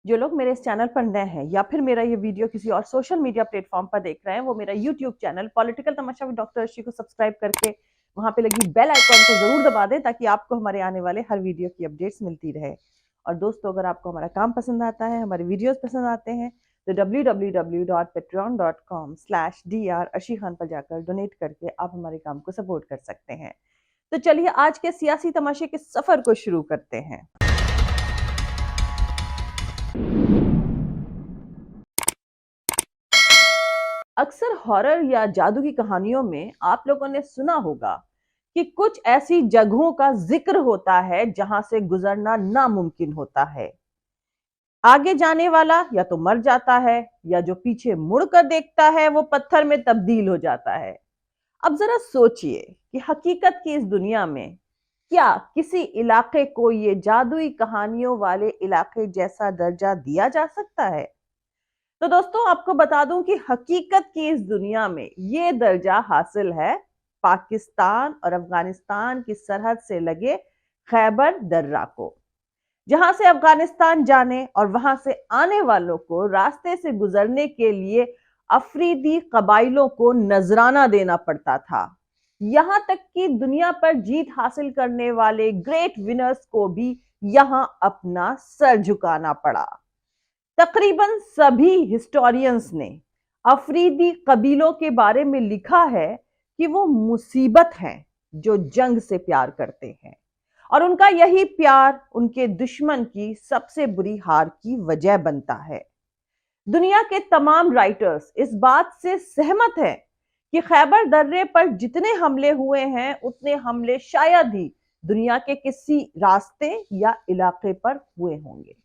जो लोग मेरे इस चैनल पर नए हैं या फिर मेरा ये वीडियो किसी और सोशल मीडिया प्लेटफॉर्म पर देख रहे हैं, वो मेरा YouTube channel political Tamasha with doctor Arshi को सब्सक्राइब करके वहां पे लगी बेल आइकॉन को जरूर दबा दें ताकि आपको हमारे आने वाले हर वीडियो की अपडेट्स मिलती रहे। और दोस्तों, अगर आपको हमारा काम पसंद आता है, हमारे वीडियोस पसंद आते हैं, तो www.patreon.com/dr अर्शी खान पर जाकर डोनेट करके आप हमारे काम को सपोर्ट कर सकते हैं। तो चलिए आज के सियासी तमाशे के सफर को शुरू करते हैं। अक्सर हॉरर या जादू की कहानियों में आप लोगों ने सुना होगा कि कुछ ऐसी जगहों का जिक्र होता है जहां से गुजरना नामुमकिन होता है। आगे जाने वाला या तो मर जाता है या जो पीछे मुड़कर देखता है वो पत्थर में तब्दील हो जाता है। अब जरा सोचिए कि हकीकत की इस दुनिया में क्या किसी इलाके को ये जादुई कहानियों वाले इलाके जैसा दर्जा दिया जा सकता है? तो दोस्तों, आपको बता दूं कि हकीकत की इस दुनिया में ये दर्जा हासिल है पाकिस्तान और अफगानिस्तान की सरहद से लगे खैबर दर्रा को, जहां से अफगानिस्तान जाने और वहां से आने वालों को रास्ते से गुजरने के लिए अफरीदी कबाइलों को नजराना देना पड़ता था। यहां तक कि दुनिया पर जीत हासिल करने वाले ग्रेट विनर्स को भी यहां अपना सर झुकाना पड़ा। तकरीबन सभी हिस्टोरियंस ने अफरीदी कबीलों के बारे में लिखा है कि वो मुसीबत हैं जो जंग से प्यार करते हैं और उनका यही प्यार उनके दुश्मन की सबसे बुरी हार की वजह बनता है। दुनिया के तमाम राइटर्स इस बात से सहमत हैं कि खैबर दर्रे पर जितने हमले हुए हैं उतने हमले शायद ही दुनिया के किसी रास्ते या इलाके पर हुए होंगे।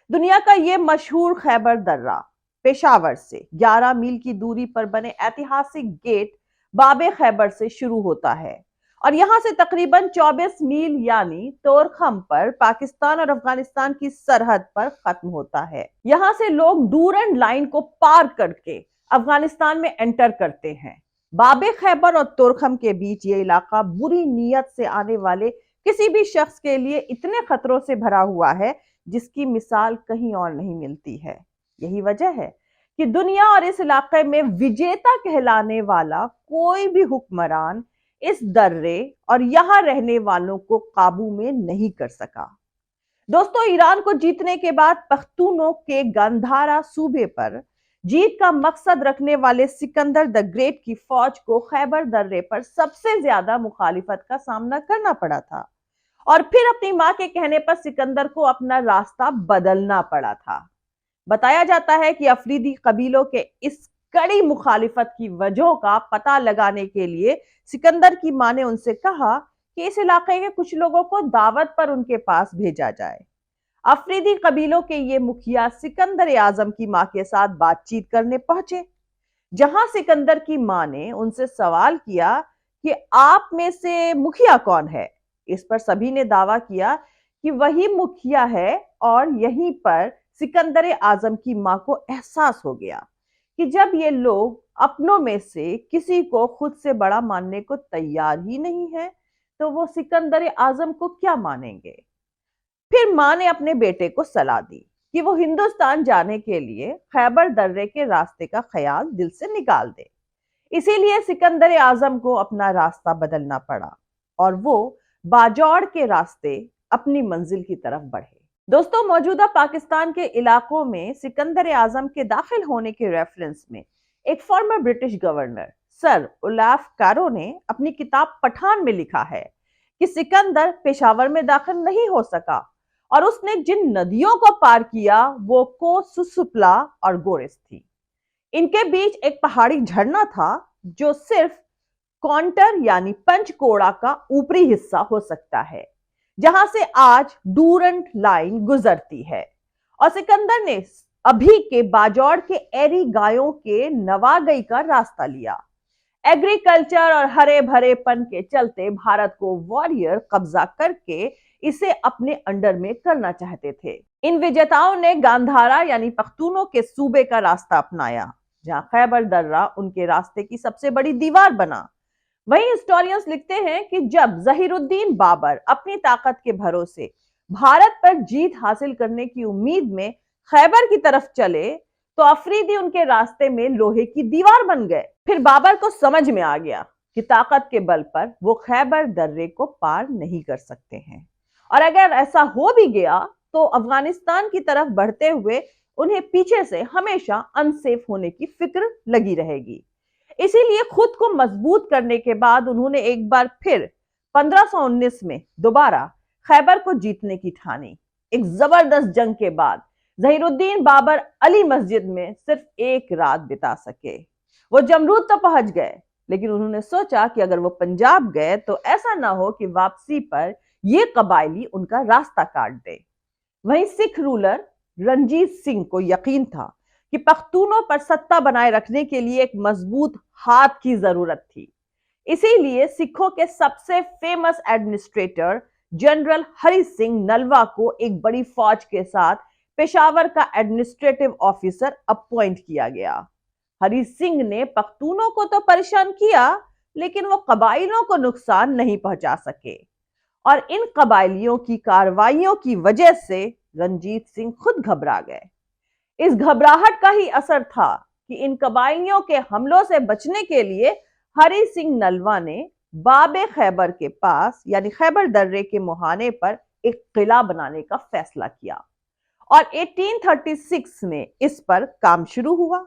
दुनिया का ये मशहूर खैबर दर्रा पेशावर से 11 मील की दूरी पर बने ऐतिहासिक गेट बाबे खैबर से शुरू होता है और यहां से तकरीबन 24 मील यानी तोरखम पर पाकिस्तान और अफगानिस्तान की सरहद पर खत्म होता है। यहां से लोग डूरंड लाइन को पार करके अफगानिस्तान में एंटर करते हैं। बाबे खैबर और तोरखम के बीच ये इलाका बुरी नीयत से आने वाले किसी भी शख्स के लिए इतने खतरों से भरा हुआ है जिसकी मिसाल कहीं और नहीं मिलती है। यही वजह है कि दुनिया और इस इलाके में विजेता कहलाने वाला कोई भी हुक्मरान इस दर्रे और यहां रहने वालों को काबू में नहीं कर सका। दोस्तों, ईरान को जीतने के बाद पख्तूनों के गांधारा सूबे पर जीत का मकसद रखने वाले सिकंदर द ग्रेट की फौज को खैबर दर्रे पर सबसे ज्यादा मुखालिफत का सामना करना पड़ा था और फिर अपनी मां के कहने पर सिकंदर को अपना रास्ता बदलना पड़ा था। बताया जाता है कि अफरीदी कबीलों के इस कड़ी मुखालिफत की वजहों का पता लगाने के लिए सिकंदर की मां ने उनसे कहा कि इस इलाके के कुछ लोगों को दावत पर उनके पास भेजा जाए। अफरीदी कबीलों के ये मुखिया सिकंदर आजम की मां के साथ बातचीत करने पहुंचे, जहां सिकंदर की मां ने उनसे सवाल किया कि आप में से मुखिया कौन है। इस पर सभी ने दावा किया कि वही मुखिया है और यहीं पर सिकंदर आजम की मां को एहसास हो गया कि जब ये लोग अपनों में से किसी को खुद से बड़ा मानने को तैयार ही नहीं है तो वो सिकंदर आजम को क्या मानेंगे। फिर मां ने अपने बेटे को सलाह दी कि वो हिंदुस्तान जाने के लिए खैबर दर्रे के रास्ते का ख्याल दिल से निकाल दे। इसीलिए सिकंदर आजम को अपना रास्ता बदलना पड़ा और वो बाजौड़ के रास्ते अपनी मंजिल की तरफ बढ़े। दोस्तों, मौजूदा पाकिस्तान के इलाकों में सिकंदर आजम के दाखिल होने के रेफरेंस में एक farmer British governor sir Olaf कारो ने अपनी किताब पठान में लिखा है कि सिकंदर पेशावर में दाखिल नहीं हो सका और उसने जिन नदियों को पार किया वो को सुसुपला और गोरिस थी। इनके बीच एक पहाड़ी झरना था जो सिर्फ कॉन्टर यानी पंचकोड़ा का ऊपरी हिस्सा हो सकता है, जहां से आज डूरंड लाइन गुजरती है। और सिकंदर ने अभी के बाजौड़ के एरी गायों के नवागई का रास्ता लिया। एग्रीकल्चर और हरे भरेपन के चलते भारत को वॉरियर कब्जा करके इसे अपने अंडर में करना चाहते थे। इन विजेताओं ने गांधारा यानी पख्तूनों के सूबे का रास्ता अपनाया, जहां खैबर दर्रा उनके रास्ते की सबसे बड़ी दीवार बना। वहीं हिस्टोरियंस लिखते हैं कि जब जहीरुद्दीन बाबर अपनी ताकत के भरोसे भारत पर जीत हासिल करने की उम्मीद में خیبر کی طرف چلے تو افریدی ان کے راستے میں لوہے کی دیوار بن گئے۔ پھر بابر کو سمجھ میں آ گیا کہ طاقت کے بل پر وہ خیبر درے کو پار نہیں کر سکتے ہیں، اور اگر ایسا ہو بھی گیا تو افغانستان کی طرف بڑھتے ہوئے انہیں پیچھے سے ہمیشہ انسیف ہونے کی فکر لگی رہے گی۔ اسی لیے خود کو مضبوط کرنے کے بعد انہوں نے ایک بار پھر 1519 میں دوبارہ خیبر کو جیتنے کی ٹھانی۔ ایک زبردست جنگ کے بعد ظہیر الدین بابر علی مسجد میں صرف ایک رات بتا سکے۔ وہ جمرود تو پہنچ گئے، لیکن انہوں نے سوچا کہ اگر وہ پنجاب گئے تو ایسا نہ ہو کہ واپسی پر یہ قبائلی ان کا راستہ کاٹ دے۔ وہیں سکھ رولر رنجیت سنگھ کو یقین تھا کہ پختونوں پر ستہ بنائے رکھنے کے لیے ایک مضبوط ہاتھ کی ضرورت تھی۔ اسی لیے سکھوں کے سب سے فیمس ایڈمنسٹریٹر جنرل ہری سنگھ نلوا کو ایک بڑی فوج کے ساتھ پشاور کا ایڈمنسٹریٹو آفیسر اپوائنٹ کیا گیا۔ ہری سنگھ نے پختونوں کو تو پریشان کیا، لیکن وہ قبائلیوں کو نقصان نہیں پہنچا سکے، اور ان قبائلیوں کی کارروائیوں کی وجہ سے رنجیت سنگھ خود گھبرا گئے۔ اس گھبراہٹ کا ہی اثر تھا کہ ان قبائلیوں کے حملوں سے بچنے کے لیے ہری سنگھ نلوا نے باب خیبر کے پاس یعنی خیبر درے کے مہانے پر ایک قلعہ بنانے کا فیصلہ کیا، اور 1836 میں اس پر کام شروع ہوا۔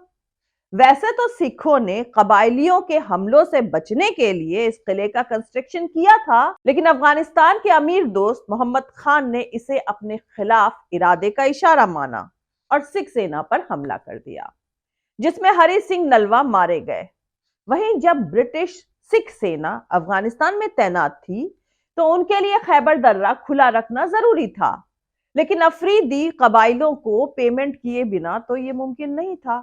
ویسے تو سکھوں نے قبائلیوں کے حملوں سے بچنے کے لیے اس قلعے کا کنسٹرکشن کیا تھا، لیکن افغانستان کے امیر دوست محمد خان نے اسے اپنے خلاف ارادے کا اشارہ مانا اور سکھ سینا پر حملہ کر دیا، جس میں ہری سنگھ نلوا مارے گئے۔ وہیں جب برٹش سکھ سینا افغانستان میں تعینات تھی تو ان کے لیے خیبر درہ کھلا رکھنا ضروری تھا، لیکن افریدی قبائلوں کو پیمنٹ کیے بنا تو یہ ممکن نہیں تھا۔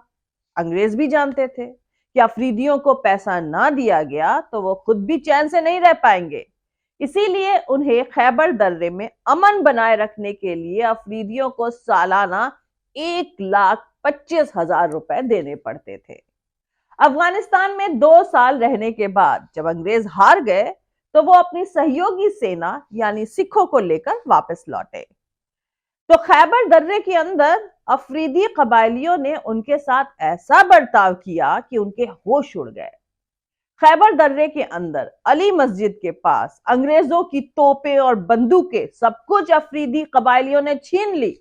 انگریز بھی جانتے تھے کہ افریدیوں کو پیسہ نہ دیا گیا تو وہ خود بھی چین سے نہیں رہ پائیں گے، اسی لیے انہیں خیبر درے میں امن بنائے رکھنے کے لیے افریدیوں کو سالانہ 1,25,000 روپے دینے پڑتے تھے۔ افغانستان میں 2 سال رہنے کے بعد جب انگریز ہار گئے تو وہ اپنی سہیوگی سینا یعنی سکھوں کو لے کر واپس لوٹے، تو خیبر درے کے اندر افریدی قبائلیوں نے ان کے ساتھ ایسا برتاؤ کیا کہ ان کے ہوش اڑ گئے۔ خیبر درے کے اندر علی مسجد کے پاس انگریزوں کی توپیں اور بندوقیں سب کچھ افریدی قبائلیوں نے چھین لی۔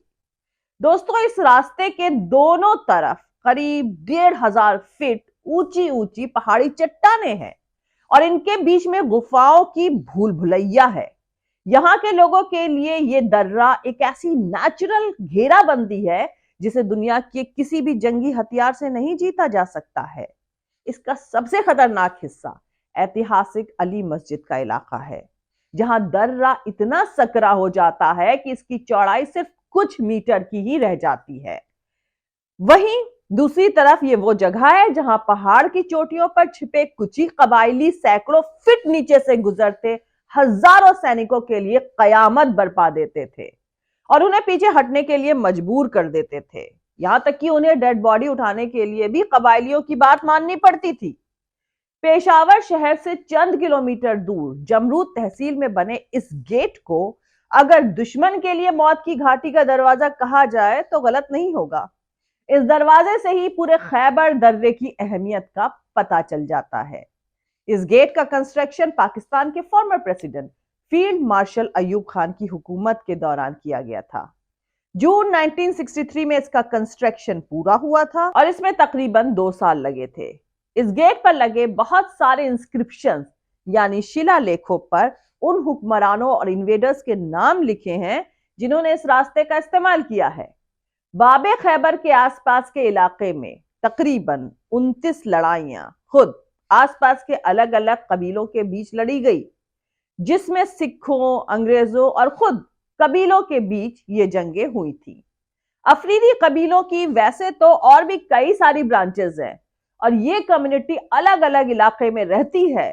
دوستو، اس راستے کے دونوں طرف قریب 1,500 فٹ اونچی اونچی پہاڑی چٹانیں ہیں، اور ان کے بیچ میں غفاؤں کی بھول بھلیا ہے۔ یہاں کے لوگوں کے لیے یہ درہ ایک ایسی نیچرل گھیرا بندی ہے جسے دنیا کے کسی بھی جنگی ہتھیار سے نہیں جیتا جا سکتا ہے۔ اس کا سب سے خطرناک حصہ ایتہاسک علی مسجد کا علاقہ ہے، جہاں درہ اتنا سکرا ہو جاتا ہے کہ اس کی چوڑائی صرف کچھ میٹر کی ہی رہ جاتی ہے۔ وہیں دوسری طرف یہ وہ جگہ ہے جہاں پہاڑ کی چوٹیوں پر چھپے کچھ قبائلی سینکڑوں فٹ نیچے سے گزرتے ہزاروں سینکوں کے لیے قیامت برپا دیتے تھے اور انہیں پیچھے ہٹنے کے لیے مجبور کر دیتے تھے، یہاں تک کہ انہیں ڈیڈ باڈی اٹھانے کے لیے بھی قبائلیوں کی بات ماننی پڑتی تھی۔ پیشاور شہر سے چند کلومیٹر دور جمرود تحصیل میں بنے اس گیٹ کو اگر دشمن کے لیے موت کی گھاٹی کا دروازہ کہا جائے تو غلط نہیں ہوگا۔ اس دروازے سے ہی پورے خیبر درے کی اہمیت کا پتہ چل جاتا ہے۔ اس گیٹ کا کنسٹرکشن پاکستان کے former president field marshal Ayub Khan کی حکومت کے دوران کیا گیا تھا۔ جون 1963 میں اس کا کنسٹرکشن پورا ہوا تھا اور اس میں تقریباً 2 سال لگے تھے۔ اس گیٹ پر لگے بہت سارے انسکرپشن یعنی شیلا لیکھوں پر ان حکمرانوں اور انویڈرز کے نام لکھے ہیں جنہوں نے اس راستے کا استعمال کیا ہے۔ باب خیبر کے آس پاس کے علاقے میں تقریباً 29 لڑائیاں خود آس پاس کے الگ الگ قبیلوں کے بیچ لڑی گئی، جس میں سکھوں، انگریزوں اور خود قبیلوں کے بیچ یہ جنگیں ہوئی تھی۔ افریدی قبیلوں کی ویسے تو اور بھی کئی ساری برانچز ہیں اور یہ کمیونٹی الگ الگ علاقے میں رہتی ہے،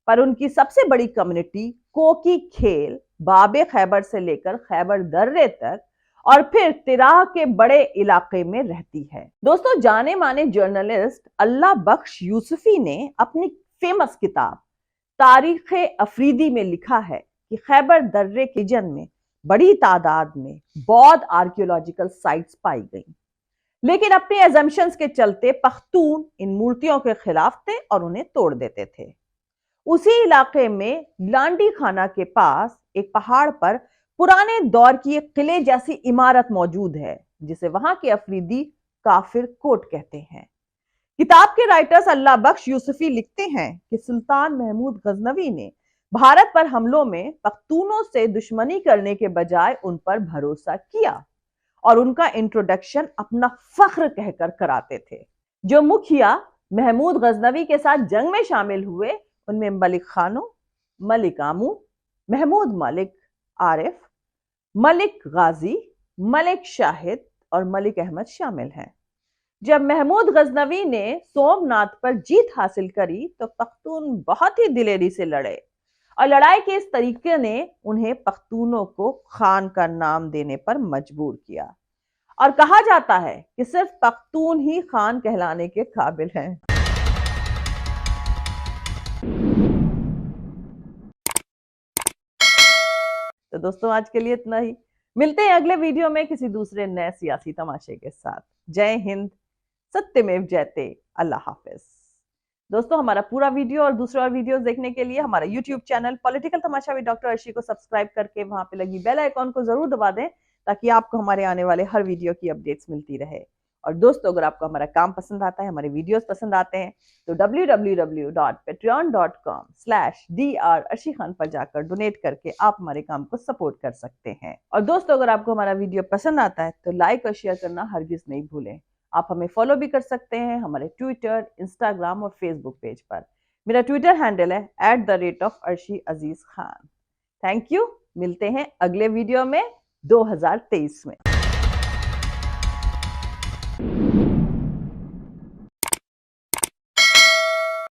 پر ان کی سب سے بڑی کمیونٹی کوکی کھیل باب خیبر سے لے کر خیبر درے تک اور پھر تراہ کے بڑے علاقے میں رہتی ہے۔ دوستو، جانے مانے جرنلسٹ اللہ بخش یوسفی نے اپنی فیمس کتاب تاریخ افریدی میں لکھا ہے کہ خیبر درے کے جن میں बड़ी तादाद में बौद्ध आर्कियोलॉजिकल साइट्स पाई गई, लेकिन अपनी एजम्पशंस के चलते पख्तून इन मूर्तियों के खिलाफ थे और उन्हें तोड़ देते थे। उसी इलाके में लांडी खाना के पास एक पहाड़ पर पुराने दौर की एक किले जैसी इमारत मौजूद है, जिसे वहां के अफरीदी काफिर कोट कहते हैं। किताब के राइटर्स अल्लाह बख्श यूसुफी लिखते हैं कि सुल्तान महमूद गजनवी ने भारत पर हमलों में पख्तूनों से दुश्मनी करने के बजाय उन पर भरोसा किया और उनका इंट्रोडक्शन अपना फख्र कहकर कराते थे। जो मुखिया महमूद गजनवी के साथ जंग में शामिल हुए उनमें मलिक खानो, मलिक आमू, महमूद मलिक आरिफ, मलिक गाजी, मलिक शाहिद और मलिक अहमद शामिल हैं। जब महमूद गजनवी ने सोमनाथ पर जीत हासिल करी तो पख्तून बहुत ही दिलेरी से लड़े और लड़ाई के इस तरीके ने उन्हें पख्तूनों को खान का नाम देने पर मजबूर किया और कहा जाता है कि सिर्फ पख्तून ही खान कहलाने के काबिल हैं। तो दोस्तों आज के लिए इतना ही। मिलते हैं अगले वीडियो में किसी दूसरे नए सियासी तमाशे के साथ। जय हिंद, सत्यमेव जयते, अल्लाह हाफिज। दोस्तों हमारा पूरा वीडियो और दूसरे और वीडियोस देखने के लिए हमारा YouTube channel political Tamasha with doctor Arshi को सब्सक्राइब करके वहां पे लगी बेल आइकॉन को जरूर दबा दें, ताकि आपको हमारे आने वाले हर वीडियो की अपडेट्स मिलती रहे। और दोस्तों अगर आपको हमारा काम पसंद आता है, हमारे वीडियोस पसंद आते हैं, तो www.patreon.com/dr अर्शी खान पर जाकर डोनेट करके आप हमारे काम को सपोर्ट कर सकते हैं। और दोस्तों अगर आपको हमारा वीडियो पसंद आता है तो लाइक और शेयर करना हरगिज नहीं भूलें। आप हमें फॉलो भी कर सकते हैं हमारे ट्विटर, इंस्टाग्राम और फेसबुक पेज पर। मेरा ट्विटर हैंडल है @arshi_aziz khan। Thank you. मिलते हैं अगले वीडियो में 2023 में।